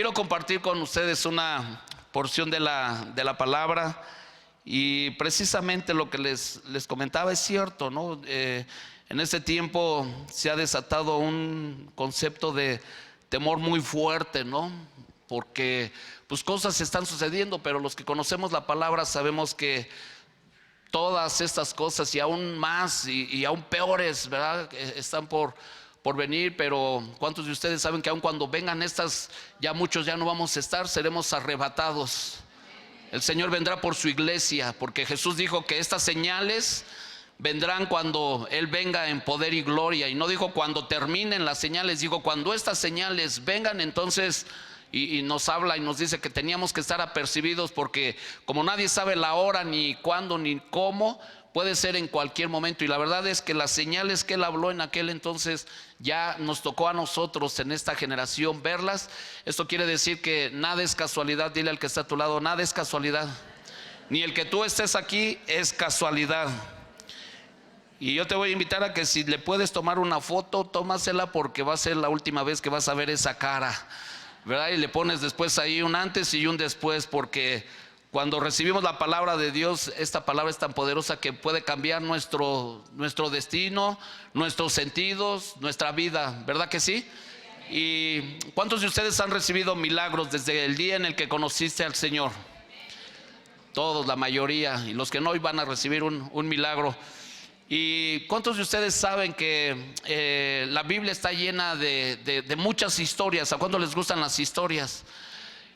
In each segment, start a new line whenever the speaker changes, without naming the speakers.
Quiero compartir con ustedes una porción de la palabra, y precisamente lo que les comentaba es cierto, ¿no? En este tiempo se ha desatado un concepto de temor muy fuerte, ¿no? Porque pues cosas están sucediendo, pero los que conocemos la palabra sabemos que todas estas cosas y aún más y aún peores, ¿verdad? Están por venir. Pero ¿cuántos de ustedes saben que aun cuando vengan estas, ya muchos ya no vamos a estar, seremos arrebatados? El Señor vendrá por su iglesia, porque Jesús dijo que estas señales vendrán cuando Él venga en poder y gloria. Y no dijo cuando terminen las señales, dijo cuando estas señales vengan. Entonces, y nos habla y nos dice que teníamos que estar apercibidos, porque como nadie sabe la hora, ni cuándo, ni cómo, puede ser en cualquier momento. Y la verdad es que las señales que Él habló en aquel entonces ya nos tocó a nosotros en esta generación verlas. Esto quiere decir que nada es casualidad. Dile al que está a tu lado: nada es casualidad. Ni el que tú estés aquí es casualidad. Y yo te voy a invitar a que si le puedes tomar una foto, tómasela, porque va a ser la última vez que vas a ver esa cara, ¿verdad? Y le pones después ahí un antes y un después, porque cuando recibimos la palabra de Dios, esta palabra es tan poderosa que puede cambiar nuestro destino, nuestros sentidos, nuestra vida, ¿verdad que sí? ¿Y cuántos de ustedes han recibido milagros desde el día en el que conociste al Señor? Todos, la mayoría. Y los que no, hoy van a recibir un milagro. ¿Y cuántos de ustedes saben que la Biblia está llena de muchas historias? ¿A cuántos les gustan las historias?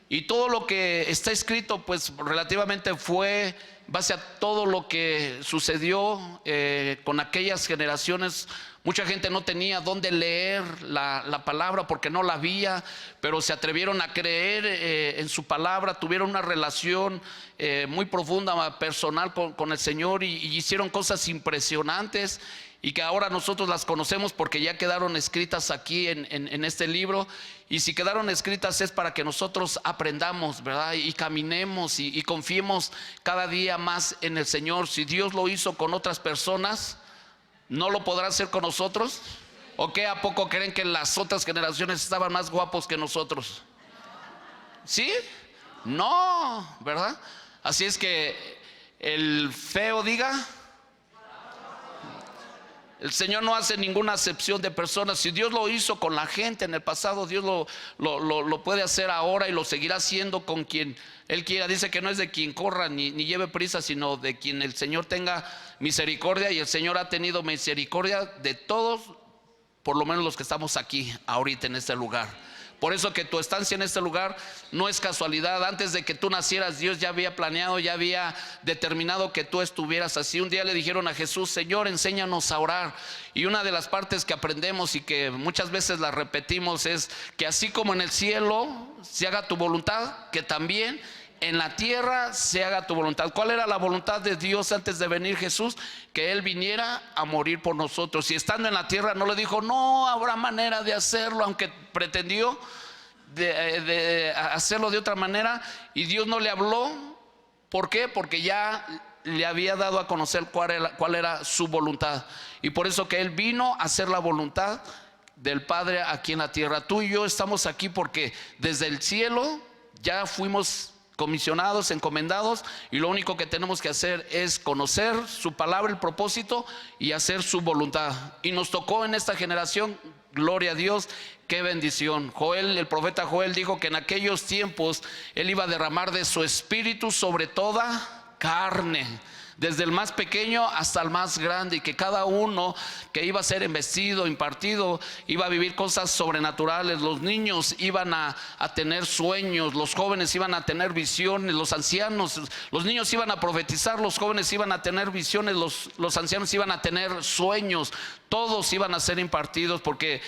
Y todo lo que está escrito pues relativamente fue base a todo lo que sucedió con aquellas generaciones. Mucha gente no tenía dónde leer la palabra porque no la había, pero se atrevieron a creer en su palabra, tuvieron una relación muy profunda, personal con el Señor, y hicieron cosas impresionantes, y que ahora nosotros las conocemos porque ya quedaron escritas aquí en este libro. Y si quedaron escritas es para que nosotros aprendamos, ¿verdad? Y caminemos y confiemos cada día más en el Señor. Si Dios lo hizo con otras personas, ¿no lo podrá hacer con nosotros? ¿O qué, a poco creen que las otras generaciones estaban más guapos que nosotros? ¿Sí? No, ¿verdad? Así es que el feo diga: el Señor no hace ninguna acepción de personas. Si Dios lo hizo con la gente en el pasado, Dios lo puede hacer ahora, y lo seguirá haciendo con quien Él quiera. Dice que no es de quien corra ni lleve prisa, sino de quien el Señor tenga misericordia. Y el Señor ha tenido misericordia de todos, por lo menos los que estamos aquí ahorita en este lugar. Por eso que tu estancia en este lugar no es casualidad. Antes de que tú nacieras, Dios ya había planeado, ya había determinado que tú estuvieras así. Un día le dijeron a Jesús: Señor, enséñanos a orar. Y una de las partes que aprendemos y que muchas veces la repetimos es que así como en el cielo se haga tu voluntad, que también en la tierra se haga tu voluntad. ¿Cuál era la voluntad de Dios antes de venir Jesús? Que Él viniera a morir por nosotros. Y estando en la tierra no le dijo: no habrá manera de hacerlo, aunque pretendió de hacerlo de otra manera. Y Dios no le habló. ¿Por qué? Porque ya le había dado a conocer cuál era su voluntad. Y por eso que Él vino a hacer la voluntad del Padre aquí en la tierra. Tú y yo estamos aquí porque desde el cielo ya fuimos comisionados, encomendados, y lo único que tenemos que hacer es conocer su palabra, el propósito, y hacer su voluntad. Y nos tocó en esta generación, gloria a Dios, qué bendición. Joel, el profeta Joel, dijo que en aquellos tiempos Él iba a derramar de su espíritu sobre toda carne, desde el más pequeño hasta el más grande, y que cada uno que iba a ser embestido, impartido, iba a vivir cosas sobrenaturales. Los niños iban a tener sueños, los jóvenes iban a tener visiones, los ancianos, los niños iban a profetizar, los jóvenes iban a tener visiones, los ancianos iban a tener sueños. Todos iban a ser impartidos, porque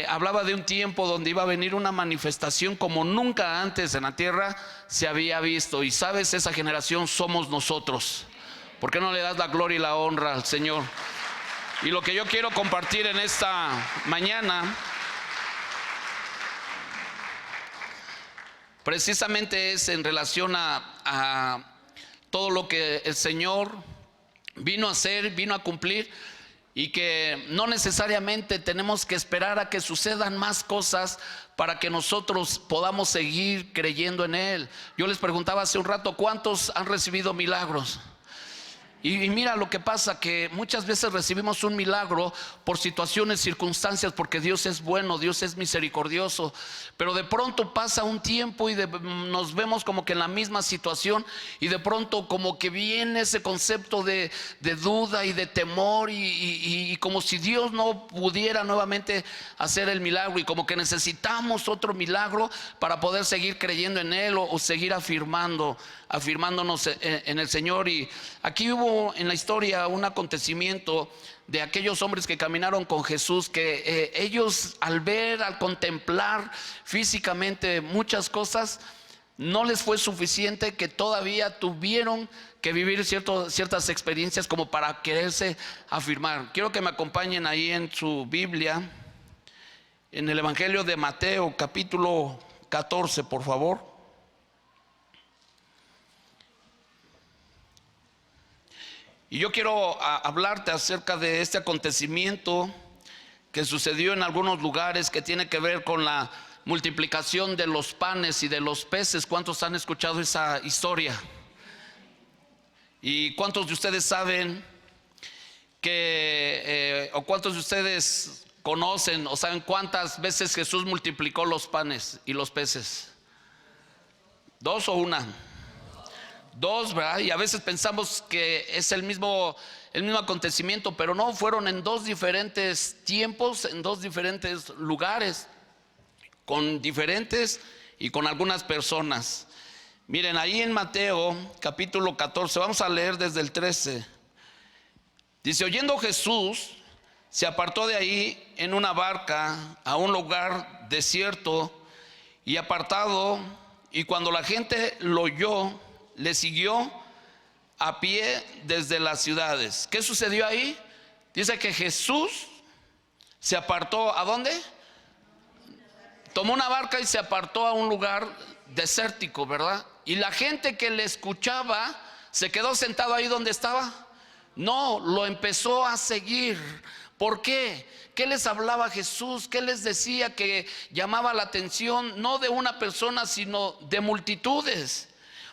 hablaba de un tiempo donde iba a venir una manifestación como nunca antes en la tierra se había visto. Y sabes, esa generación somos nosotros. ¿Por qué no le das la gloria y la honra al Señor? Y lo que yo quiero compartir en esta mañana precisamente es en relación a todo lo que el Señor vino a hacer, vino a cumplir. y que no necesariamente tenemos que esperar a que sucedan más cosas para que nosotros podamos seguir creyendo en Él. Yo les preguntaba hace un rato, ¿cuántos han recibido milagros? Y mira lo que pasa, que muchas veces recibimos un milagro por situaciones, circunstancias, porque Dios es bueno, Dios es misericordioso, pero de pronto pasa un tiempo y nos vemos como que en la misma situación, y de pronto como que viene ese concepto de duda y de temor, y como si Dios no pudiera nuevamente hacer el milagro, y como que necesitamos otro milagro para poder seguir creyendo en Él o seguir afirmándonos en el Señor. Y aquí hubo en la historia un acontecimiento de aquellos hombres que caminaron con Jesús, que ellos al contemplar físicamente muchas cosas, no les fue suficiente, que todavía tuvieron que vivir ciertas experiencias como para quererse afirmar. Quiero que me acompañen ahí en su Biblia, en el Evangelio de Mateo, capítulo 14, por favor. Y yo quiero hablarte acerca de este acontecimiento que sucedió en algunos lugares, que tiene que ver con la multiplicación de los panes y de los peces. ¿Cuántos han escuchado esa historia? ¿Y cuántos de ustedes saben o cuántos de ustedes conocen o saben cuántas veces Jesús multiplicó los panes y los peces? ¿Dos o una? Dos, ¿verdad? Y a veces pensamos que es el mismo acontecimiento, pero no, fueron en dos diferentes tiempos, en dos diferentes lugares, con diferentes y con algunas personas. Miren, ahí en Mateo capítulo 14, vamos a leer desde el 13. Dice: oyendo Jesús, se apartó de ahí en una barca a un lugar desierto y apartado, y cuando la gente lo oyó, le siguió a pie desde las ciudades. ¿Qué sucedió ahí? Dice que Jesús se apartó. ¿A dónde? Tomó una barca y se apartó a un lugar desértico, ¿verdad? Y la gente que le escuchaba se quedó sentado ahí donde estaba. No, lo empezó a seguir. ¿Por qué? ¿Qué les hablaba Jesús? ¿Qué les decía que llamaba la atención? No de una persona, sino de multitudes.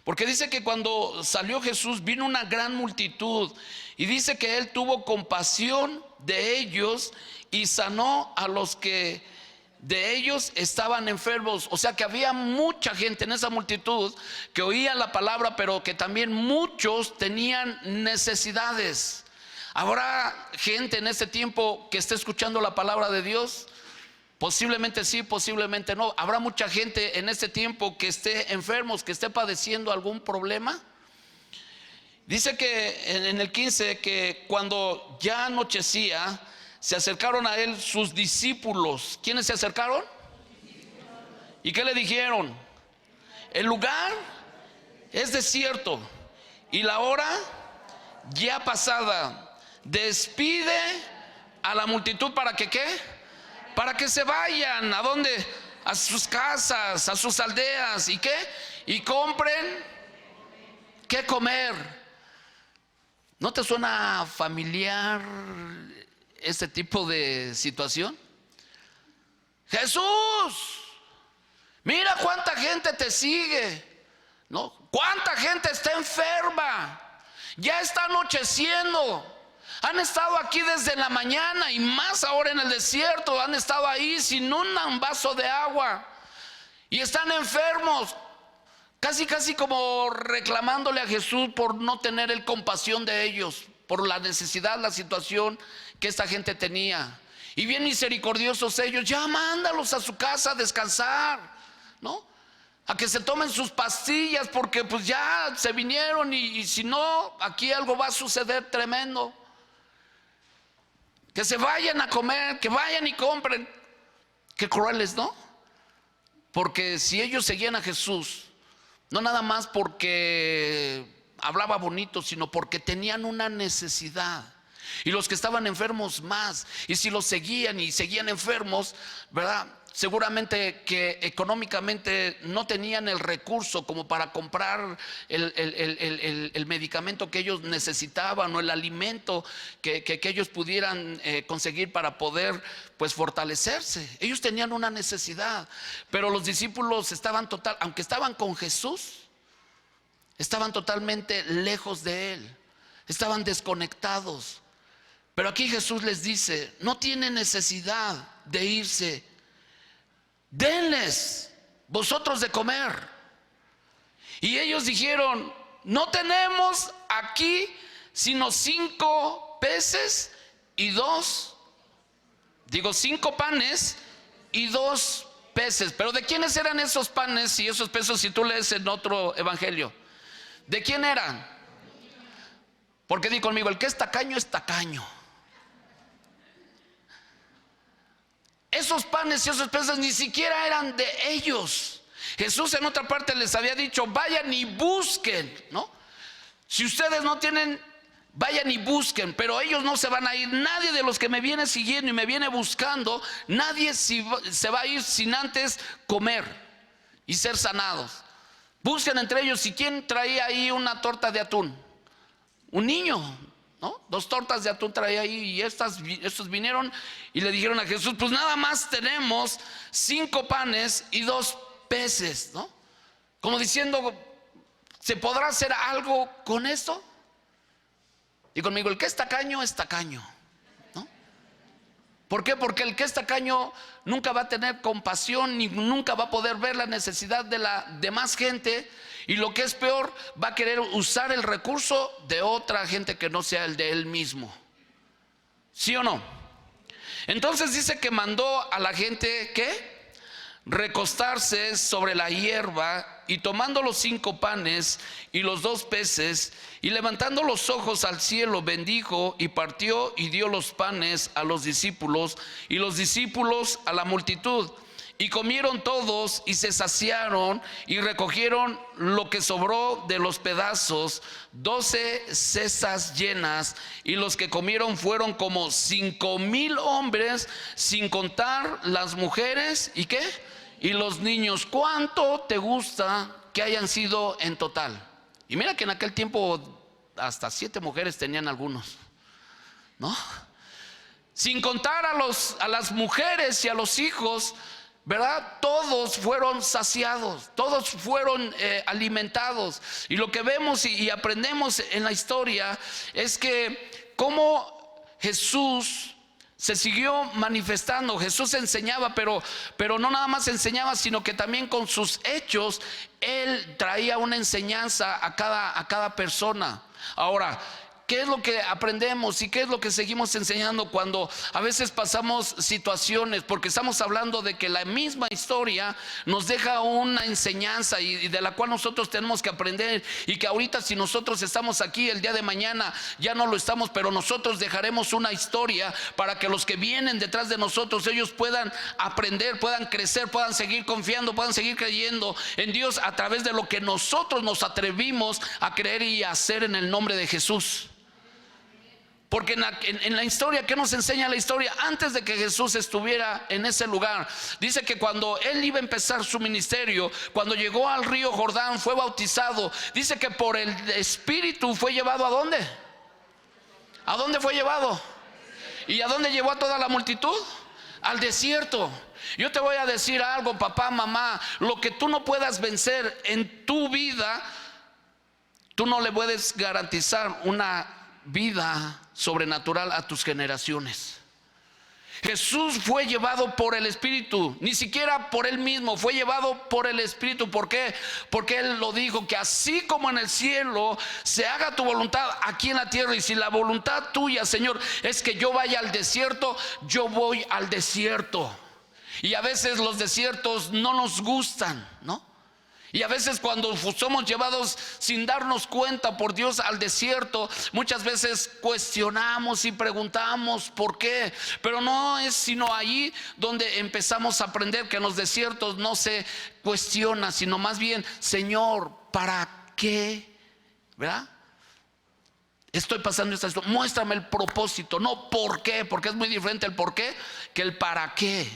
Porque dice que cuando salió Jesús vino una gran multitud, y dice que Él tuvo compasión de ellos y sanó a los que de ellos estaban enfermos. O sea que había mucha gente en esa multitud que oía la palabra, pero que también muchos tenían necesidades. ¿Habrá gente en este tiempo que esté escuchando la palabra de Dios? Posiblemente sí, posiblemente no. Habrá mucha gente en este tiempo que esté enfermos, que esté padeciendo algún problema. Dice que en el 15, que cuando ya anochecía, se acercaron a Él sus discípulos. ¿Quiénes se acercaron? ¿Y qué le dijeron? El lugar es desierto y la hora ya pasada. Despide a la multitud para que ¿qué? Para que se vayan. ¿A dónde? A sus casas, a sus aldeas. ¿Y qué? Y compren qué comer. ¿No te suena familiar este tipo de situación? Jesús, mira cuánta gente te sigue, ¿no? Cuánta gente está enferma. Ya está anocheciendo. Han estado aquí desde la mañana, y más ahora en el desierto. Han estado ahí sin un vaso de agua y están enfermos, casi como reclamándole a Jesús por no tener Él compasión de ellos, por la necesidad, la situación que esta gente tenía. Y bien misericordiosos ellos: ya mándalos a su casa a descansar, ¿no? A que se tomen sus pastillas, porque pues ya se vinieron, y si no, aquí algo va a suceder tremendo. Que se vayan a comer, que vayan y compren. Qué crueles, ¿no? Porque si ellos seguían a Jesús, no nada más porque hablaba bonito, sino porque tenían una necesidad. Y los que estaban enfermos más. Y si los seguían y seguían enfermos, ¿verdad? seguramente que económicamente no tenían el recurso como para comprar el medicamento que ellos necesitaban o el alimento que ellos pudieran conseguir para poder pues fortalecerse. Ellos tenían una necesidad, pero los discípulos aunque estaban con Jesús, estaban totalmente lejos de Él, estaban desconectados. Pero aquí Jesús les dice: no tienen necesidad de irse, denles vosotros de comer. Y ellos dijeron: no tenemos aquí sino 5 peces y 5 panes y 2 peces. Pero ¿de quiénes eran esos panes y esos peces si tú lees en otro evangelio? ¿De quién eran? Porque di conmigo: el que es tacaño es tacaño. Esos panes y esos peces ni siquiera eran de ellos. Jesús en otra parte les había dicho: vayan y busquen, ¿no? Si ustedes no tienen, vayan y busquen. Pero ellos no se van a ir. Nadie de los que me viene siguiendo y me viene buscando, nadie se va a ir sin antes comer y ser sanados. Busquen entre ellos. ¿Y quién traía ahí una torta de atún? Un niño, ¿no? 2 tortas de atún traía ahí. Y estos vinieron y le dijeron a Jesús: pues nada más tenemos 5 panes y 2 peces, ¿no? Como diciendo: ¿se podrá hacer algo con esto? Y conmigo: el que es tacaño es tacaño, ¿no? ¿Por qué? Porque el que es tacaño nunca va a tener compasión, ni nunca va a poder ver la necesidad de la demás gente. Y lo que es peor, va a querer usar el recurso de otra gente que no sea el de él mismo. ¿Sí o no? Entonces dice que mandó a la gente, ¿qué? Recostarse sobre la hierba, y tomando los 5 panes y los 2 peces, y levantando los ojos al cielo, bendijo y partió y dio los panes a los discípulos y los discípulos a la multitud. Y comieron todos y se saciaron, y recogieron lo que sobró de los pedazos, 12 cestas llenas. Y los que comieron fueron como 5,000 hombres, sin contar las mujeres y ¿qué? Y los niños. ¿Cuánto te gusta que hayan sido en total? Y mira que en aquel tiempo hasta 7 mujeres tenían algunos, ¿no? Sin contar a las mujeres y a los hijos, ¿verdad? Todos fueron saciados, todos fueron alimentados. Y lo que vemos y aprendemos en la historia es que cómo Jesús se siguió manifestando. Jesús enseñaba, pero no nada más enseñaba, sino que también con sus hechos Él traía una enseñanza a cada persona. Ahora, ¿qué es lo que aprendemos y qué es lo que seguimos enseñando cuando a veces pasamos situaciones? Porque estamos hablando de que la misma historia nos deja una enseñanza y de la cual nosotros tenemos que aprender, y que ahorita si nosotros estamos aquí, el día de mañana ya no lo estamos, pero nosotros dejaremos una historia para que los que vienen detrás de nosotros, ellos puedan aprender, puedan crecer, puedan seguir confiando, puedan seguir creyendo en Dios a través de lo que nosotros nos atrevimos a creer y a hacer en el nombre de Jesús. Porque en la historia, ¿qué nos enseña la historia? Antes de que Jesús estuviera en ese lugar, dice que cuando Él iba a empezar su ministerio, cuando llegó al río Jordán, fue bautizado. Dice que por el Espíritu fue llevado ¿a dónde? ¿A dónde fue llevado? ¿Y a dónde llevó a toda la multitud? Al desierto. Yo te voy a decir algo, papá, mamá: lo que tú no puedas vencer en tu vida, tú no le puedes garantizar una vida sobrenatural a tus generaciones. Jesús fue llevado por el Espíritu, ni siquiera por Él mismo, fue llevado por el Espíritu. ¿Por qué? Porque Él lo dijo, que así como en el cielo se haga tu voluntad aquí en la tierra. Y si la voluntad tuya, Señor, es que yo vaya al desierto, yo voy al desierto. Y a veces los desiertos no nos gustan, ¿no? Y a veces cuando somos llevados sin darnos cuenta por Dios al desierto, muchas veces cuestionamos y preguntamos por qué. Pero no es sino ahí donde empezamos a aprender que en los desiertos no se cuestiona, sino más bien: Señor, ¿para qué? ¿Verdad? Estoy pasando esta situación, muéstrame el propósito, no por qué, porque es muy diferente el por qué que el para qué.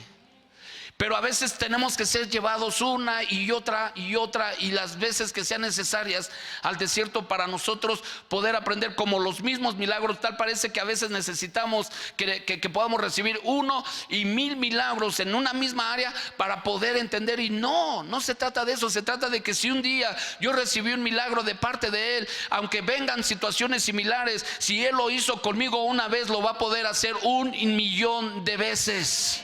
pero a veces tenemos que ser llevados una y otra y las veces que sean necesarias al desierto para nosotros poder aprender. Como los mismos milagros, tal parece que a veces necesitamos que podamos recibir 1 y 1000 milagros en una misma área para poder entender. Y no se trata de eso. Se trata de que si un día yo recibí un milagro de parte de Él, aunque vengan situaciones similares, si Él lo hizo conmigo una vez, lo va a poder hacer 1.000.000 de veces.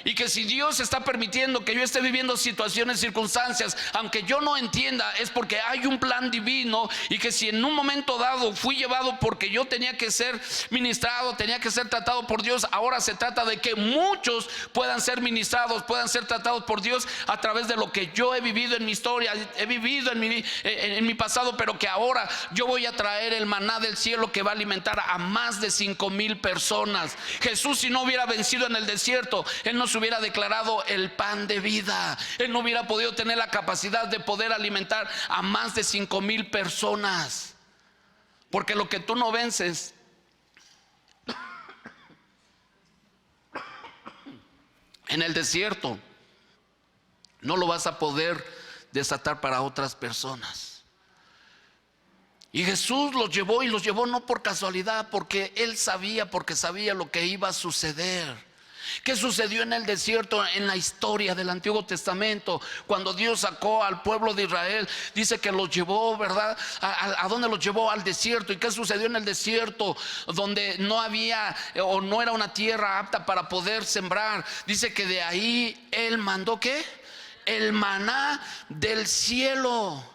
Y que si Dios está permitiendo que yo esté viviendo situaciones, circunstancias, aunque yo no entienda, es porque hay un plan divino. Y que si en un momento dado fui llevado porque yo tenía que ser ministrado, tenía que ser tratado por Dios, ahora se trata de que muchos puedan ser ministrados, puedan ser tratados por Dios a través de lo que yo he vivido en mi historia, he vivido en mi pasado, pero que ahora yo voy a traer el maná del cielo que va a alimentar a más de 5,000 personas. Jesús, si no hubiera vencido en el desierto, Él no se hubiera declarado el pan de vida. Él no hubiera podido tener la capacidad de poder alimentar a más de 5,000 personas. Porque lo que tú no vences en el desierto, no lo vas a poder desatar para otras personas. Y Jesús los llevó, y los llevó no por casualidad, porque Él sabía, porque sabía lo que iba a suceder. ¿Qué sucedió en el desierto en la historia del Antiguo Testamento? Cuando Dios sacó al pueblo de Israel, dice que los llevó, ¿verdad? ¿A dónde los llevó? Al desierto. ¿Y qué sucedió en el desierto? Donde no había o no era una tierra apta para poder sembrar. Dice que de ahí Él mandó, ¿qué? El maná del cielo.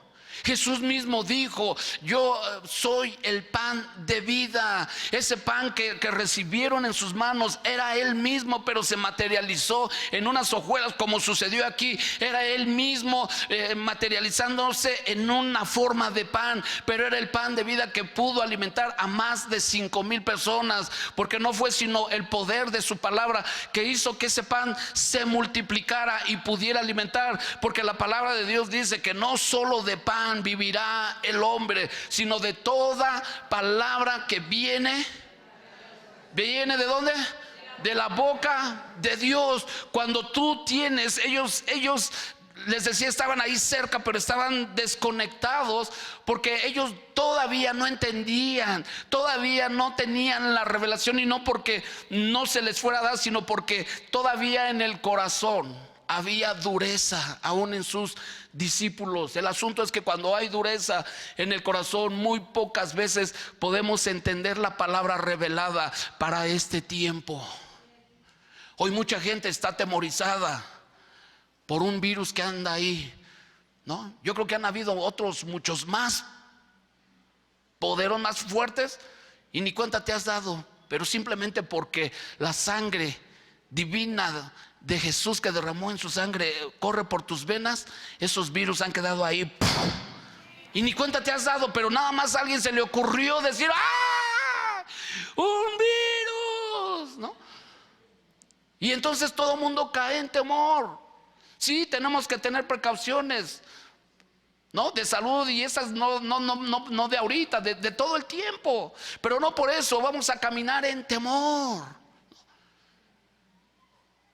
Jesús mismo dijo: yo soy el pan de vida. Ese pan que recibieron en sus manos era Él mismo, pero se materializó en unas hojuelas, como sucedió aquí. Era Él mismo materializándose en una forma de pan, pero era el pan de vida que pudo alimentar a más de 5,000 personas, porque no fue sino el poder de su palabra que hizo que ese pan se multiplicara y pudiera alimentar. Porque la palabra de Dios dice que no solo de pan vivirá el hombre, sino de toda palabra que viene ¿de dónde? De la boca de Dios. Cuando tú tienes, ellos les decía, estaban ahí cerca, pero estaban desconectados, porque ellos todavía no entendían, todavía no tenían la revelación, y no porque no se les fuera a dar, sino porque todavía en el corazón había dureza aún en sus discípulos. El asunto es que cuando hay dureza en el corazón, muy pocas veces podemos entender la palabra revelada para este tiempo. Hoy mucha gente está atemorizada por un virus que anda ahí, ¿no? Yo creo que han habido otros muchos más poderosos, más fuertes, y ni cuenta te has dado, pero simplemente porque la sangre divina de Jesús que derramó en su sangre corre por tus venas, esos virus han quedado ahí y ni cuenta te has dado. Pero nada más a alguien se le ocurrió decir: ¡ah! ¡Un virus! ¿No? Y entonces todo el mundo cae en temor. Sí, tenemos que tener precauciones, ¿no? De salud, y esas no de ahorita, de todo el tiempo. Pero no por eso vamos a caminar en temor,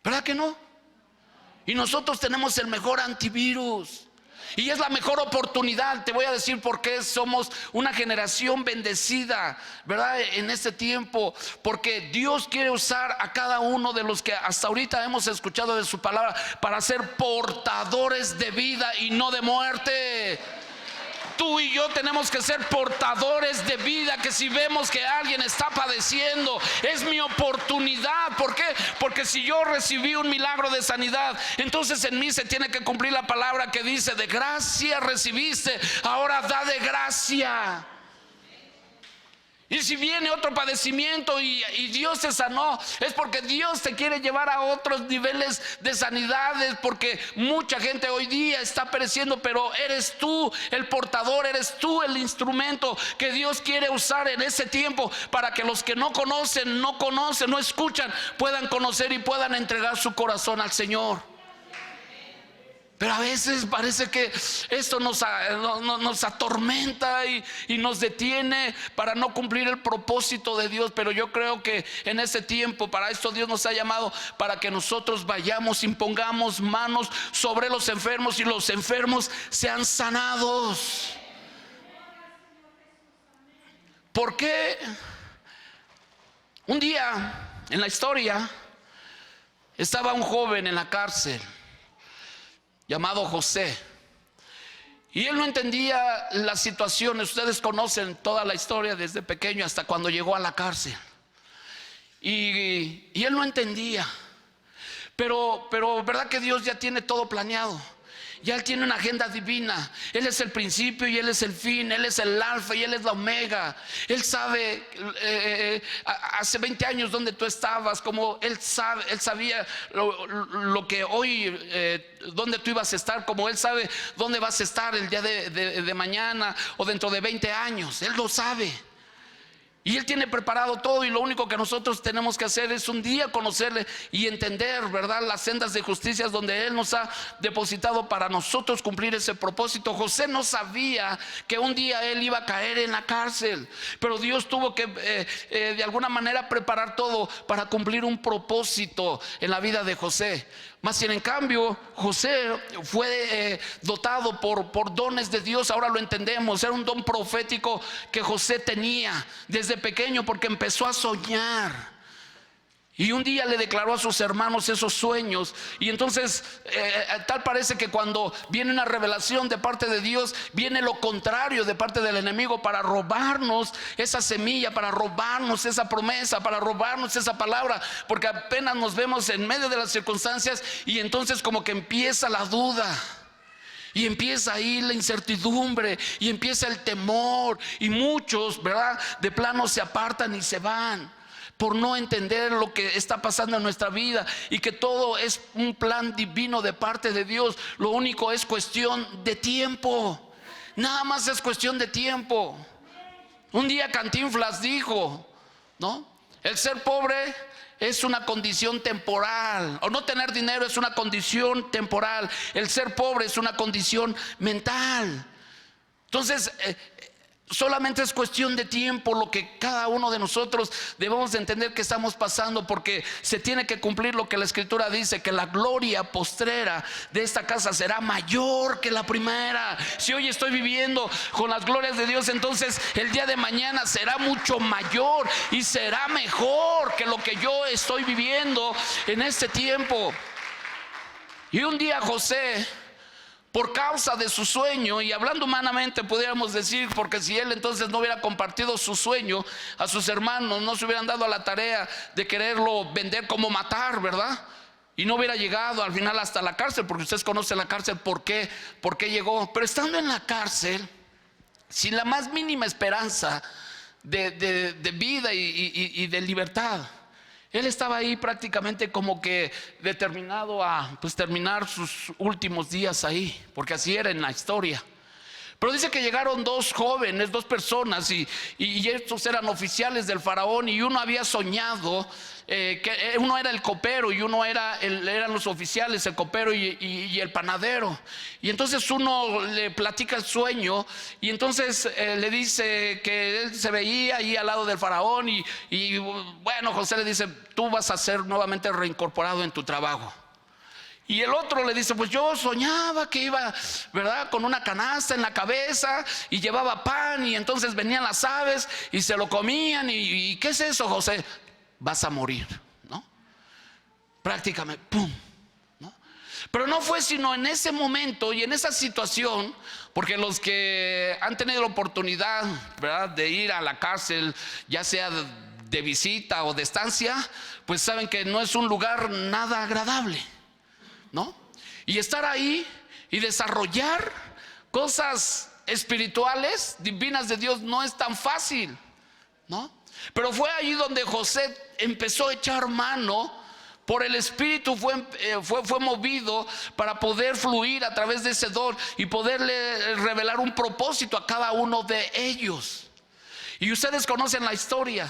¿verdad que no? Y nosotros tenemos el mejor antivirus, y es la mejor oportunidad. Te voy a decir por qué somos una generación bendecida, ¿verdad? En este tiempo, porque Dios quiere usar a cada uno de los que hasta ahorita hemos escuchado de su palabra para ser portadores de vida y no de muerte. Tú y yo tenemos que ser portadores de vida, que si vemos que alguien está padeciendo, es mi oportunidad. ¿Por qué? Porque si yo recibí un milagro de sanidad, entonces en mí se tiene que cumplir la palabra que dice: de gracia recibiste, ahora da de gracia. Y si viene otro padecimiento y Dios te sanó, es porque Dios te quiere llevar a otros niveles de sanidades, porque mucha gente hoy día está pereciendo, pero eres tú el portador, eres tú el instrumento que Dios quiere usar en ese tiempo, para que los que no conocen, no escuchan, puedan conocer y puedan entregar su corazón al Señor. Pero a veces parece que esto nos atormenta y nos detiene para no cumplir el propósito de Dios. Pero yo creo que en ese tiempo, para esto Dios nos ha llamado, para que nosotros vayamos, impongamos manos sobre los enfermos y los enfermos sean sanados. ¿Por qué? Un día en la historia estaba un joven en la cárcel llamado José, y él no entendía las situaciones. Ustedes conocen toda la historia desde pequeño hasta cuando llegó a la cárcel, y él no entendía, pero verdad que Dios ya tiene todo planeado. Ya Él tiene una agenda divina. Él es el principio y Él es el fin. Él es el alfa y Él es la omega. Él sabe hace 20 años dónde tú estabas, como Él sabía lo que hoy, dónde tú ibas a estar, como Él sabe dónde vas a estar el día de mañana o dentro de 20 años. Él lo sabe. Y Él tiene preparado todo, y lo único que nosotros tenemos que hacer es un día conocerle y entender, ¿verdad?, las sendas de justicia donde Él nos ha depositado para nosotros cumplir ese propósito. José no sabía que un día él iba a caer en la cárcel, pero Dios tuvo que de alguna manera preparar todo para cumplir un propósito en la vida de José. Más sin en cambio, José fue dotado por dones de Dios. Ahora lo entendemos. Era un don profético que José tenía desde pequeño, porque empezó a soñar. Y un día le declaró a sus hermanos esos sueños. Y entonces tal parece que cuando viene una revelación de parte de Dios, viene lo contrario de parte del enemigo para robarnos esa semilla, para robarnos esa promesa, para robarnos esa palabra. Porque apenas nos vemos en medio de las circunstancias, y entonces como que empieza la duda, y empieza ahí la incertidumbre, y empieza el temor, y muchos, ¿verdad?, de plano se apartan y se van por no entender lo que está pasando en nuestra vida, y que todo es un plan divino de parte de Dios. Lo único es cuestión de tiempo. Nada más es cuestión de tiempo. Un día Cantinflas dijo, ¿no?, el ser pobre es una condición temporal, o no tener dinero es una condición temporal. El ser pobre es una condición mental. Entonces solamente es cuestión de tiempo lo que cada uno de nosotros debemos de entender que estamos pasando, porque se tiene que cumplir lo que la Escritura dice, que la gloria postrera de esta casa será mayor que la primera. Si hoy estoy viviendo con las glorias de Dios, entonces el día de mañana será mucho mayor y será mejor que lo que yo estoy viviendo en este tiempo. Y un día José, por causa de su sueño, y hablando humanamente pudiéramos decir, porque si él entonces no hubiera compartido su sueño a sus hermanos, no se hubieran dado a la tarea de quererlo vender como matar, ¿verdad?, y no hubiera llegado al final hasta la cárcel, porque ustedes conocen la cárcel, por qué llegó. Pero estando en la cárcel, sin la más mínima esperanza de vida y de libertad, él estaba ahí prácticamente como que determinado a terminar sus últimos días ahí, porque así era en la historia. Pero dice que llegaron dos jóvenes, dos personas, y estos eran oficiales del faraón, y uno había soñado que uno era el copero y uno eran los oficiales, el copero y el panadero. Y entonces uno le platica el sueño, y entonces le dice que él se veía ahí al lado del faraón, y bueno, José le dice: tú vas a ser nuevamente reincorporado en tu trabajo. Y el otro le dice: pues yo soñaba que iba, ¿verdad?, con una canasta en la cabeza y llevaba pan, y entonces venían las aves y se lo comían. ¿Y qué es eso, José? Vas a morir, ¿no? Prácticamente, ¡pum!, ¿no? Pero no fue sino en ese momento y en esa situación, porque los que han tenido la oportunidad, ¿verdad?, de ir a la cárcel, ya sea de visita o de estancia, pues saben que no es un lugar nada agradable, ¿no? Y estar ahí y desarrollar cosas espirituales, divinas de Dios, no es tan fácil, ¿no? Pero fue ahí donde José empezó a echar mano, por el Espíritu fue movido para poder fluir a través de ese don y poderle revelar un propósito a cada uno de ellos. Y ustedes conocen la historia.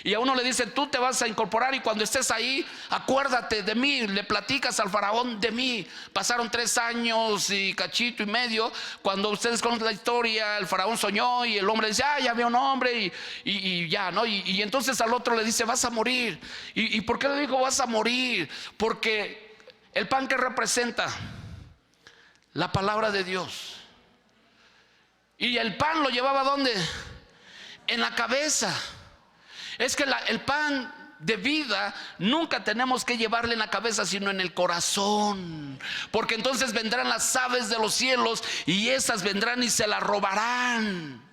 Y a uno le dice, tú te vas a incorporar y cuando estés ahí, acuérdate de mí. Le platicas al faraón de mí. Pasaron 3 años y cachito y medio. Cuando ustedes conocen la historia, el faraón soñó y el hombre dice, ya vi un hombre y ya, ¿no? Y entonces al otro le dice, vas a morir. ¿Y por qué le dijo vas a morir? Porque el pan que representa la palabra de Dios. Y el pan lo llevaba ¿dónde? En la cabeza. Es que el pan de vida nunca tenemos que llevarle en la cabeza, sino en el corazón. Porque entonces vendrán las aves de los cielos y esas vendrán y se la robarán.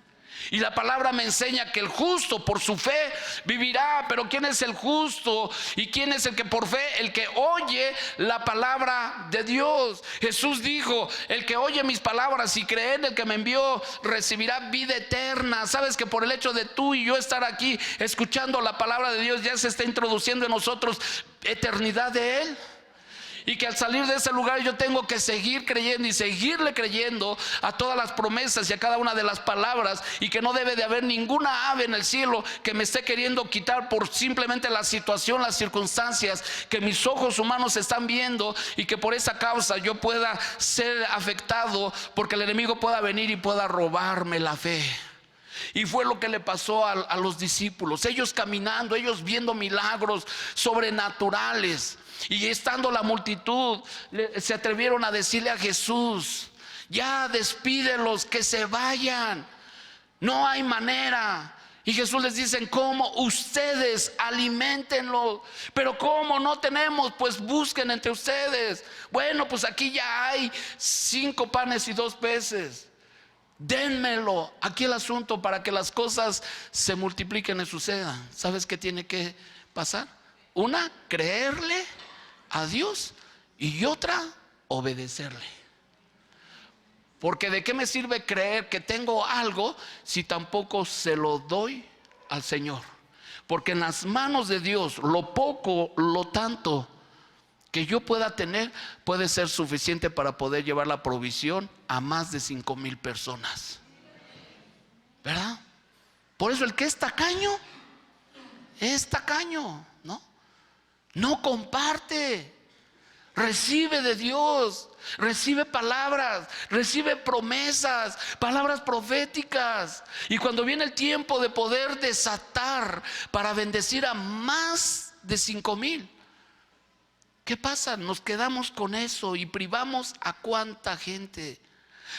Y la palabra me enseña que el justo por su fe vivirá. Pero ¿quién es el justo? ¿Y quién es el que por fe? El que oye la palabra de Dios. Jesús dijo, el que oye mis palabras y cree en el que me envió recibirá vida eterna. ¿Sabes que por el hecho de tú y yo estar aquí escuchando la palabra de Dios, ya se está introduciendo en nosotros eternidad de Él? Y que al salir de ese lugar yo tengo que seguir creyendo y seguirle creyendo a todas las promesas y a cada una de las palabras. Y que no debe de haber ninguna ave en el cielo que me esté queriendo quitar por simplemente la situación, las circunstancias que mis ojos humanos están viendo. Y que por esa causa yo pueda ser afectado, porque el enemigo pueda venir y pueda robarme la fe. Y fue lo que le pasó a los discípulos. Ellos caminando, ellos viendo milagros sobrenaturales. Y estando la multitud, se atrevieron a decirle a Jesús, ya despídelos, que se vayan, no hay manera. Y Jesús les dice, ¿cómo? Ustedes aliméntenlo. Pero ¿cómo? No tenemos. Pues busquen entre ustedes. Bueno, pues aquí ya hay 5 panes y 2 peces. Dénmelo. Aquí el asunto para que las cosas se multipliquen y sucedan. ¿Sabes qué tiene que pasar? Una, creerle a Dios, y otra, obedecerle. Porque ¿de qué me sirve creer que tengo algo si tampoco se lo doy al Señor? Porque en las manos de Dios, lo poco, lo tanto que yo pueda tener puede ser suficiente para poder llevar la provisión a más de 5,000 personas, ¿verdad? Por eso el que es tacaño, ¿no? No comparte. Recibe de Dios, recibe palabras, recibe promesas, palabras proféticas. Y cuando viene el tiempo de poder desatar para bendecir a más de 5,000, ¿qué pasa? Nos quedamos con eso y privamos a cuánta gente.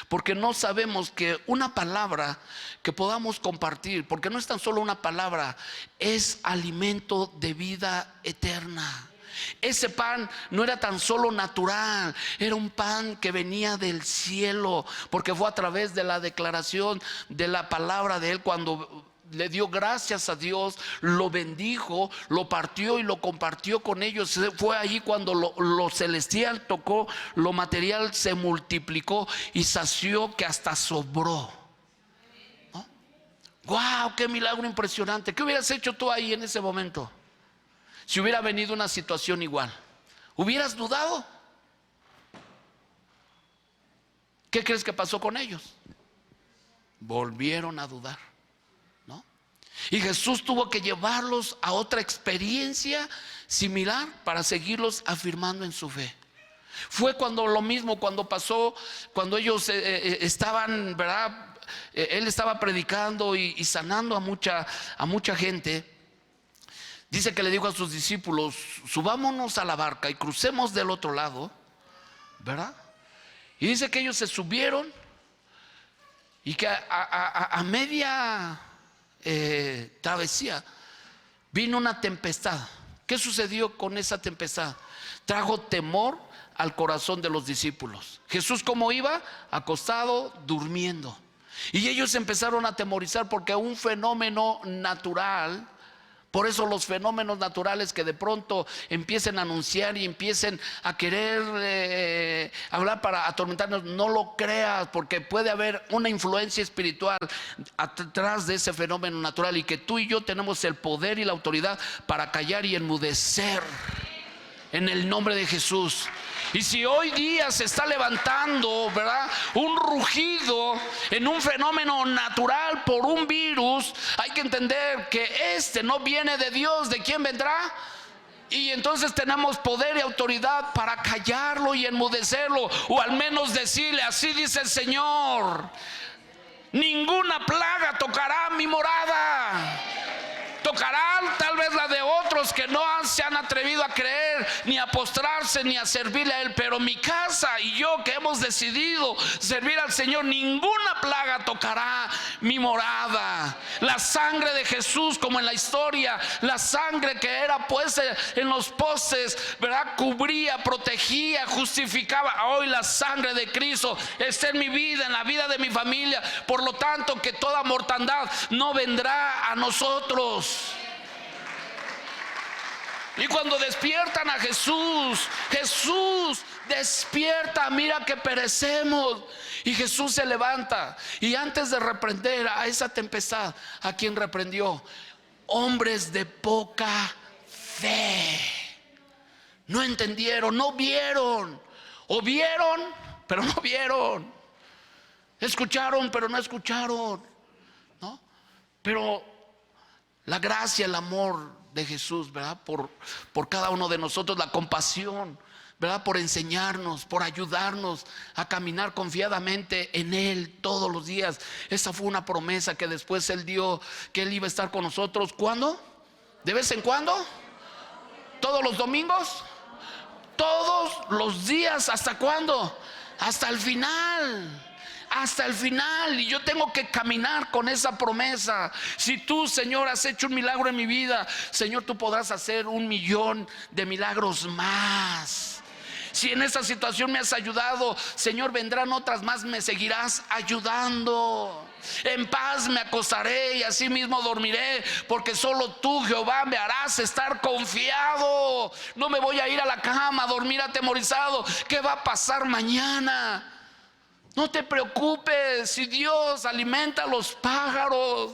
Porque no sabemos que una palabra que podamos compartir, porque no es tan solo una palabra, es alimento de vida eterna. Ese pan no era tan solo natural, era un pan que venía del cielo, porque fue a través de la declaración de la palabra de Él. Cuando le dio gracias a Dios, lo bendijo, lo partió y lo compartió con ellos. Fue ahí cuando lo celestial tocó, lo material se multiplicó y sació, que hasta sobró, ¿no? ¡Wow! ¡Qué milagro impresionante! ¿Qué hubieras hecho tú ahí en ese momento? Si hubiera venido una situación igual, ¿hubieras dudado? ¿Qué crees que pasó con ellos? Volvieron a dudar, ¿no? Y Jesús tuvo que llevarlos a otra experiencia similar para seguirlos afirmando en su fe. Fue cuando lo mismo, cuando pasó, cuando ellos estaban, ¿verdad? Él estaba predicando y sanando a mucha gente. Dice que le dijo a sus discípulos, subámonos a la barca y crucemos del otro lado, ¿verdad? Y dice que ellos se subieron y que a media travesía vino una tempestad. ¿Qué sucedió con esa tempestad? Trajo temor al corazón de los discípulos. Jesús, ¿cómo iba? Acostado, durmiendo. Y ellos empezaron a atemorizar porque un fenómeno natural. Por eso los fenómenos naturales que de pronto empiecen a anunciar y empiecen a querer hablar para atormentarnos, no lo creas, porque puede haber una influencia espiritual atrás de ese fenómeno natural, y que tú y yo tenemos el poder y la autoridad para callar y enmudecer en el nombre de Jesús. Y si hoy día se está levantando, ¿verdad?, un rugido en un fenómeno natural por un virus, hay que entender que este no viene de Dios. ¿De quién vendrá? Y entonces tenemos poder y autoridad para callarlo y enmudecerlo, o al menos decirle: así dice el Señor, ninguna plaga tocará mi morada. Tocarán tal vez la de otros que no se han atrevido a creer, ni a postrarse, ni a servirle a Él. Pero mi casa y yo, que hemos decidido servir al Señor, ninguna plaga tocará mi morada. La sangre de Jesús, como en la historia, la sangre que era puesta en los postes, ¿verdad?, cubría, protegía, justificaba. Hoy la sangre de Cristo está en mi vida, en la vida de mi familia. Por lo tanto, que toda mortandad no vendrá a nosotros. Y cuando despiertan a Jesús, Jesús despierta, mira que perecemos. Y Jesús se levanta, y antes de reprender a esa tempestad, ¿a quién reprendió? Hombres de poca fe. No entendieron, no vieron, o vieron pero no vieron, escucharon pero no escucharon, ¿no? Pero la gracia, el amor de Jesús, ¿verdad?, por cada uno de nosotros, la compasión, ¿verdad?, por enseñarnos, por ayudarnos a caminar confiadamente en Él todos los días. Esa fue una promesa que después Él dio, que Él iba a estar con nosotros. ¿Cuándo? ¿De vez en cuando? ¿Todos los domingos? ¿Todos los días? ¿Hasta cuándo? Hasta el final. Hasta el final. Y yo tengo que caminar con esa promesa. Si tú, Señor, has hecho un milagro en mi vida, Señor, tú podrás hacer 1,000,000 de milagros más. Si en esta situación me has ayudado, Señor, vendrán otras más, me seguirás ayudando. En paz me acostaré y así mismo dormiré, porque solo tú, Jehová, me harás estar confiado. No me voy a ir a la cama a dormir atemorizado. ¿Qué va a pasar mañana? No te preocupes, si Dios alimenta a los pájaros,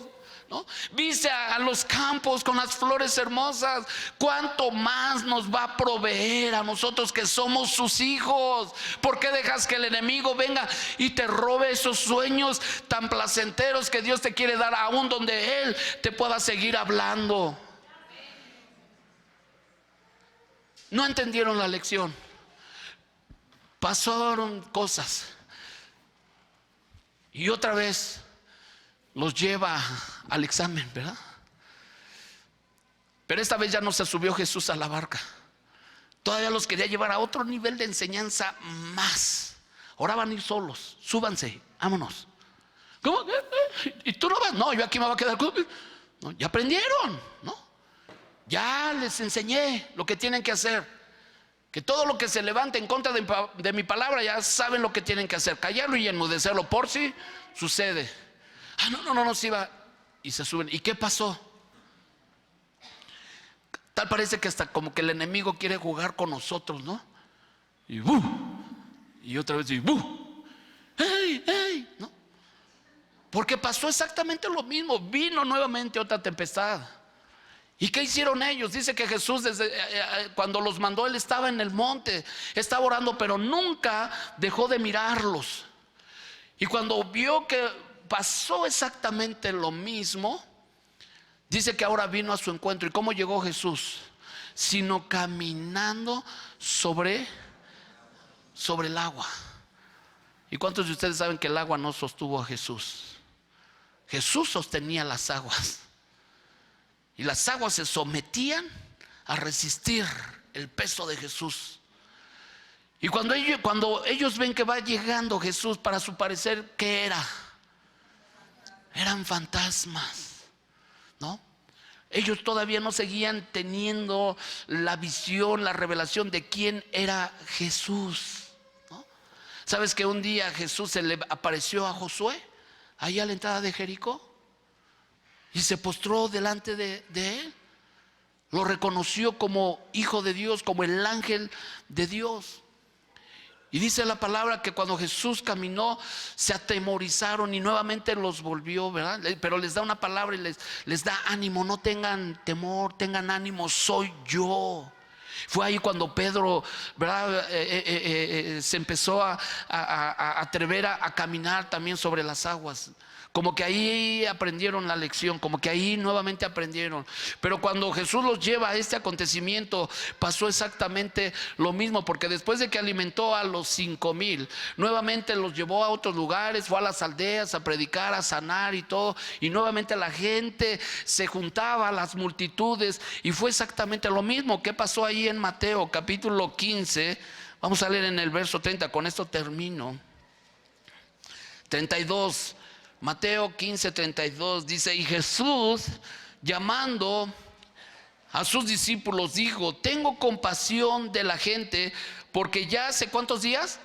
¿no?, viste a los campos con las flores hermosas, ¿cuánto más nos va a proveer a nosotros que somos sus hijos? ¿Por qué dejas que el enemigo venga y te robe esos sueños tan placenteros que Dios te quiere dar, aún donde Él te pueda seguir hablando? No entendieron la lección, pasaron cosas, y otra vez los lleva al examen, ¿verdad? Pero esta vez ya no se subió Jesús a la barca. Todavía los quería llevar a otro nivel de enseñanza más. Ahora van a ir solos. Súbanse, vámonos. ¿Cómo? ¿Y tú no vas? No, yo aquí me voy a quedar. No, ya aprendieron, ¿no? Ya les enseñé lo que tienen que hacer. Que todo lo que se levante en contra de mi palabra, ya saben lo que tienen que hacer: callarlo y enmudecerlo por si sucede. No, sí va. Y se suben. ¿Y qué pasó? Tal parece que hasta como que el enemigo quiere jugar con nosotros, ¿no? Y ¡bu! Y otra vez y ¡bu! ¡Hey! ¿No? Porque pasó exactamente lo mismo. Vino nuevamente otra tempestad. ¿Y qué hicieron ellos? Dice que Jesús, cuando los mandó, Él estaba en el monte, estaba orando, pero nunca dejó de mirarlos. Y cuando vio que pasó exactamente lo mismo, dice que ahora vino a su encuentro. ¿Y cómo llegó Jesús? Sino caminando sobre el agua. ¿Y cuántos de ustedes saben que el agua no sostuvo a Jesús? Jesús sostenía las aguas. Y las aguas se sometían a resistir el peso de Jesús. Y cuando ellos ven que va llegando Jesús, para su parecer, ¿qué era? Eran fantasmas, ¿no? Ellos todavía no seguían teniendo la visión, la revelación de quién era Jesús, ¿no? ¿Sabes que un día Jesús se le apareció a Josué ahí a la entrada de Jericó? Y se postró delante de él. Lo reconoció como hijo de Dios, como el ángel de Dios. Y dice la palabra que cuando Jesús caminó, se atemorizaron y nuevamente los volvió, ¿verdad? Pero les da una palabra y les da ánimo: no tengan temor, tengan ánimo, soy yo. Fue ahí cuando Pedro, ¿verdad? Se empezó a atrever a caminar también sobre las aguas. Como que ahí aprendieron la lección, como que ahí nuevamente aprendieron. Pero cuando Jesús los lleva a este acontecimiento, pasó exactamente lo mismo, porque después de que alimentó a los 5,000, nuevamente los llevó a otros lugares, fue a las aldeas a predicar, a sanar y todo, y nuevamente la gente se juntaba, las multitudes, y fue exactamente lo mismo que pasó ahí en Mateo capítulo 15. Vamos a leer en el verso 30, con esto termino. 32. Mateo 15, 32 dice: y Jesús, llamando a sus discípulos, dijo: tengo compasión de la gente, porque ya hace ¿cuántos días?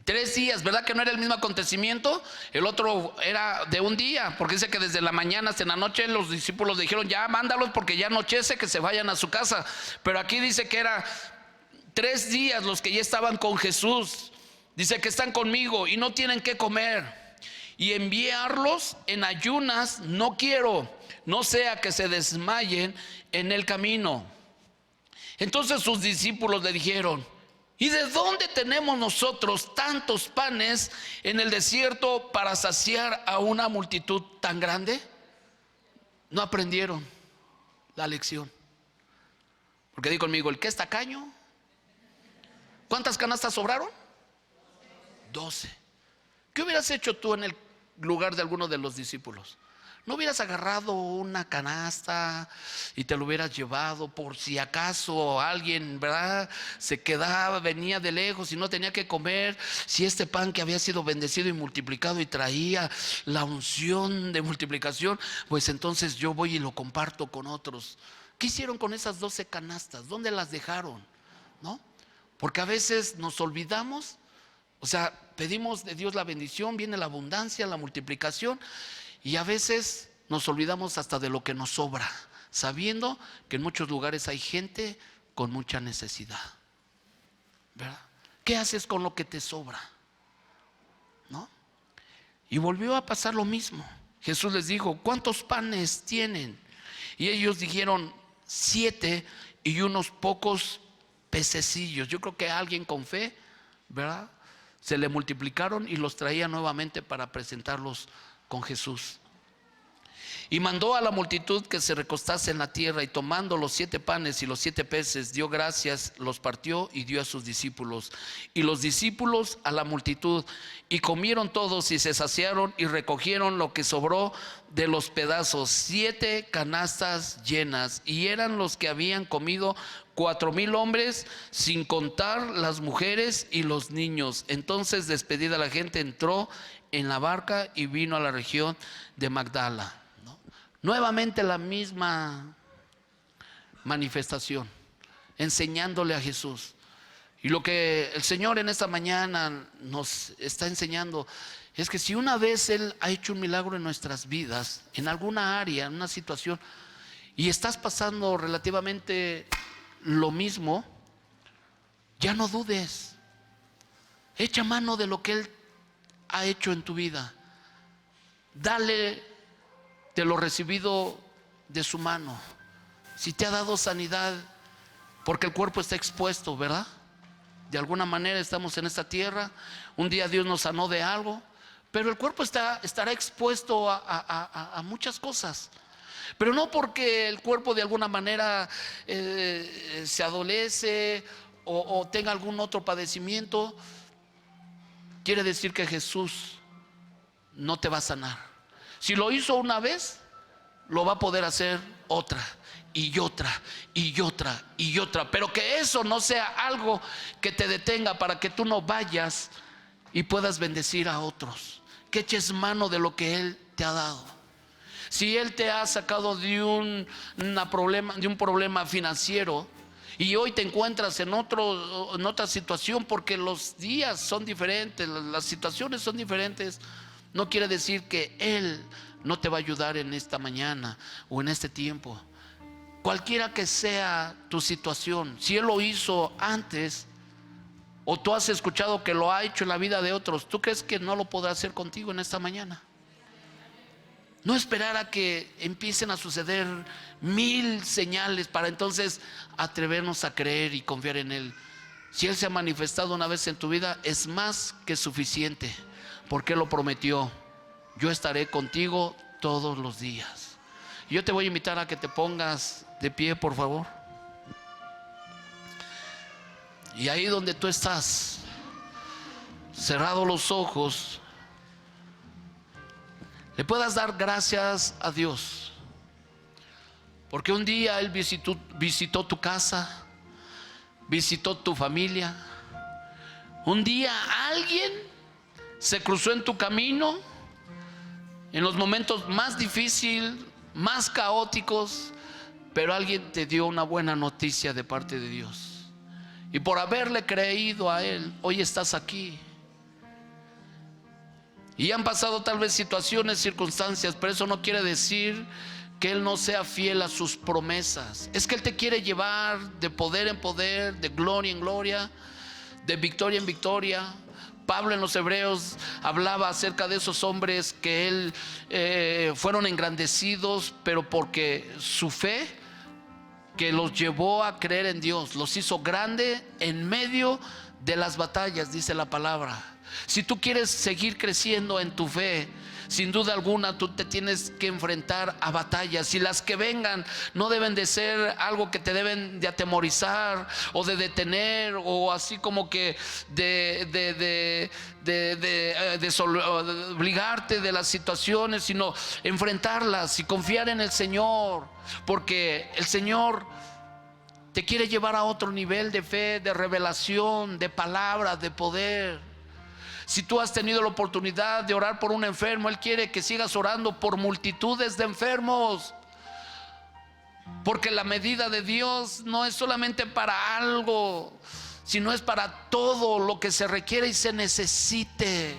3 días, ¿verdad que no era el mismo acontecimiento? El otro era de un día, porque dice que desde la mañana hasta la noche los discípulos dijeron: ya mándalos porque ya anochece, que se vayan a su casa. Pero aquí dice que era 3 días los que ya estaban con Jesús. Dice que están conmigo y no tienen que comer, y enviarlos en ayunas no quiero, no sea que se desmayen en el camino. Entonces sus discípulos le dijeron: ¿y de dónde tenemos nosotros tantos panes en el desierto para saciar a una multitud tan grande? No aprendieron la lección. Porque di conmigo: el que es tacaño. ¿Cuántas canastas sobraron? 12. ¿Qué hubieras hecho tú en el lugar de alguno de los discípulos? ¿No hubieras agarrado una canasta y te lo hubieras llevado por si acaso alguien, ¿verdad?, se quedaba, venía de lejos y no tenía que comer? Si este pan que había sido bendecido y multiplicado y traía la unción de multiplicación, pues entonces yo voy y lo comparto con otros. ¿Qué hicieron con esas 12 canastas? ¿Dónde las dejaron? ¿No? Porque a veces nos olvidamos. O sea, pedimos de Dios la bendición, viene la abundancia, la multiplicación, y a veces nos olvidamos hasta de lo que nos sobra, sabiendo que en muchos lugares hay gente con mucha necesidad, ¿verdad? ¿Qué haces con lo que te sobra? ¿No? Y volvió a pasar lo mismo. Jesús les dijo: ¿cuántos panes tienen? Y ellos dijeron: 7 y unos pocos pececillos. Yo creo que alguien con fe, ¿verdad?, se le multiplicaron y los traía nuevamente para presentarlos con Jesús. Y mandó a la multitud que se recostase en la tierra, y tomando los 7 panes y los 7 peces, dio gracias, los partió y dio a sus discípulos. Y los discípulos a la multitud, y comieron todos y se saciaron, y recogieron lo que sobró de los pedazos, 7 canastas llenas. Y eran los que habían comido 4,000 hombres, sin contar las mujeres y los niños. Entonces, despedida la gente, entró en la barca y vino a la región de Magdala. Nuevamente la misma manifestación, enseñándole a Jesús. Y lo que el Señor en esta mañana nos está enseñando es que si una vez Él ha hecho un milagro en nuestras vidas, en alguna área, en una situación, y estás pasando relativamente lo mismo, ya no dudes. Echa mano de lo que Él ha hecho en tu vida. Dale de lo recibido de su mano. Si te ha dado sanidad, porque el cuerpo está expuesto, ¿verdad? De alguna manera estamos en esta tierra. Un día Dios nos sanó de algo, pero el cuerpo estará expuesto a muchas cosas. Pero no porque el cuerpo de alguna manera se adolece o tenga algún otro padecimiento, quiere decir que Jesús no te va a sanar. Si lo hizo una vez, lo va a poder hacer otra y otra y otra y otra. Pero que eso no sea algo que te detenga para que tú no vayas y puedas bendecir a otros. Que eches mano de lo que Él te ha dado. Si Él te ha sacado de un problema financiero y hoy te encuentras en otra situación, porque los días son diferentes, las situaciones son diferentes, no quiere decir que Él no te va a ayudar en esta mañana o en este tiempo. Cualquiera que sea tu situación, si Él lo hizo antes o tú has escuchado que lo ha hecho en la vida de otros, ¿tú crees que no lo podrá hacer contigo en esta mañana? No esperar a que empiecen a suceder 1000 señales para entonces atrevernos a creer y confiar en Él. Si Él se ha manifestado una vez en tu vida, es más que suficiente, porque Él lo prometió: yo estaré contigo todos los días. Yo te voy a invitar a que te pongas de pie, por favor. Y ahí donde tú estás, cerrado los ojos, le puedas dar gracias a Dios, porque un día Él visitó tu casa, visitó tu familia. Un día alguien se cruzó en tu camino en los momentos más difíciles, más caóticos, pero alguien te dio una buena noticia de parte de Dios, y por haberle creído a Él, hoy estás aquí. Y han pasado tal vez situaciones, circunstancias, pero eso no quiere decir que Él no sea fiel a sus promesas. Es que Él te quiere llevar de poder en poder, de gloria en gloria, de victoria en victoria. Pablo en los Hebreos hablaba acerca de esos hombres que Él fueron engrandecidos, pero porque su fe que los llevó a creer en Dios los hizo grande en medio de las batallas, dice la palabra. Si tú quieres seguir creciendo en tu fe, sin duda alguna tú te tienes que enfrentar a batallas, y las que vengan no deben de ser algo que te deben de atemorizar o de detener, o así como que de obligarte de las situaciones, sino enfrentarlas y confiar en el Señor, porque el Señor te quiere llevar a otro nivel de fe, de revelación, de palabra, de poder. Si tú has tenido la oportunidad de orar por un enfermo, Él quiere que sigas orando por multitudes de enfermos, porque la medida de Dios no es solamente para algo, sino es para todo lo que se requiere y se necesite.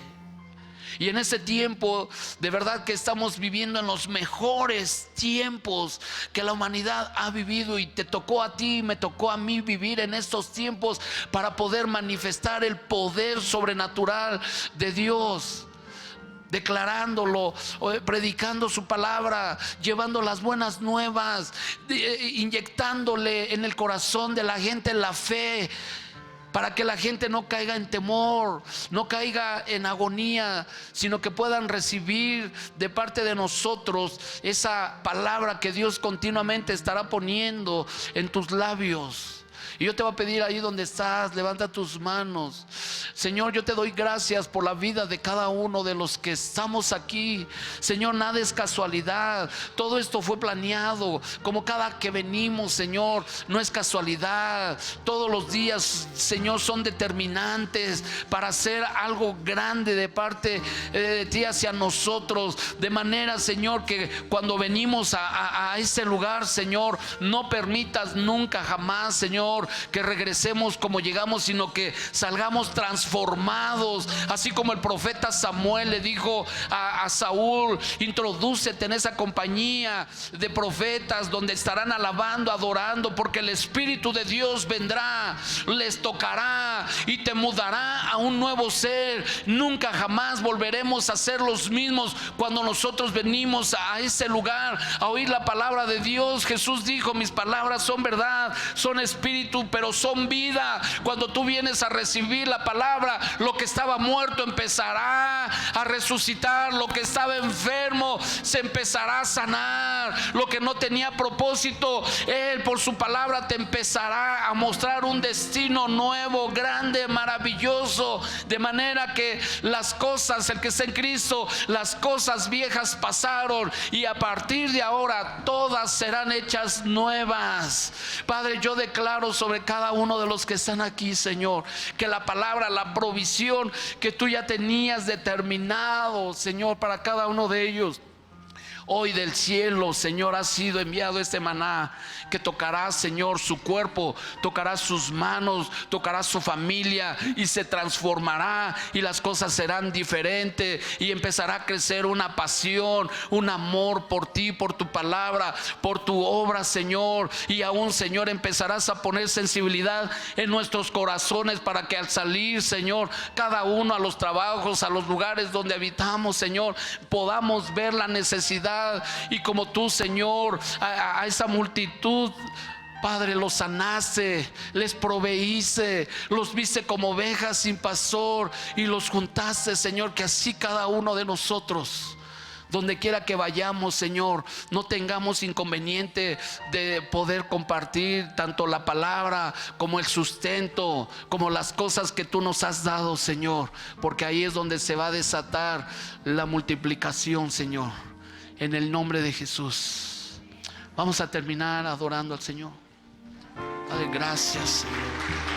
Y en ese tiempo, de verdad que estamos viviendo en los mejores tiempos que la humanidad ha vivido, y te tocó a ti, me tocó a mí vivir en estos tiempos para poder manifestar el poder sobrenatural de Dios, declarándolo, predicando su palabra, llevando las buenas nuevas, inyectándole en el corazón de la gente la fe, para que la gente no caiga en temor, no caiga en agonía, sino que puedan recibir de parte de nosotros esa palabra que Dios continuamente estará poniendo en tus labios. Y yo te voy a pedir ahí donde estás, levanta tus manos. Señor, yo te doy gracias por la vida de cada uno de los que estamos aquí. Señor, nada es casualidad, todo esto fue planeado. Como cada que venimos, Señor, no es casualidad. Todos los días, Señor, son determinantes para hacer algo grande de parte de ti hacia nosotros. De manera, Señor, que cuando venimos a ese lugar, Señor, no permitas nunca jamás, Señor, que regresemos como llegamos, sino que salgamos transformados, así como el profeta Samuel le dijo a Saúl: introdúcete en esa compañía de profetas donde estarán alabando, adorando, porque el Espíritu de Dios vendrá, les tocará y te mudará a un nuevo ser. Nunca jamás volveremos a ser los mismos cuando nosotros venimos a ese lugar a oír la palabra de Dios. Jesús dijo: mis palabras son verdad, son espíritu, pero son vida. Cuando tú vienes a recibir la palabra, lo que estaba muerto empezará a resucitar, lo que estaba enfermo se empezará a sanar, lo que no tenía propósito, Él por su palabra te empezará a mostrar un destino nuevo, grande, maravilloso. De manera que las cosas, el que está en Cristo, las cosas viejas pasaron, y a partir de ahora todas serán hechas nuevas. Padre, yo declaro sobre cada uno de los que están aquí, Señor, que la palabra, la provisión que tú ya tenías determinado, Señor, para cada uno de ellos, hoy del cielo, Señor, ha sido enviado este maná que tocará, Señor, su cuerpo, tocará sus manos, tocará su familia, y se transformará, y las cosas serán diferentes, y empezará a crecer una pasión, un amor por ti, por tu palabra, por tu obra, Señor. Y aún, Señor, empezarás a poner sensibilidad en nuestros corazones para que al salir, Señor, cada uno a los trabajos, a los lugares donde habitamos, Señor, podamos ver la necesidad necesidad, y como tú, Señor, a esa multitud, Padre, los sanaste, les proveíste, los viste como ovejas sin pastor y los juntaste, Señor, que así cada uno de nosotros, donde quiera que vayamos, Señor, no tengamos inconveniente de poder compartir tanto la palabra como el sustento, como las cosas que tú nos has dado, Señor, porque ahí es donde se va a desatar la multiplicación, Señor, en el nombre de Jesús. Vamos a terminar adorando al Señor. Padre, gracias, Señor.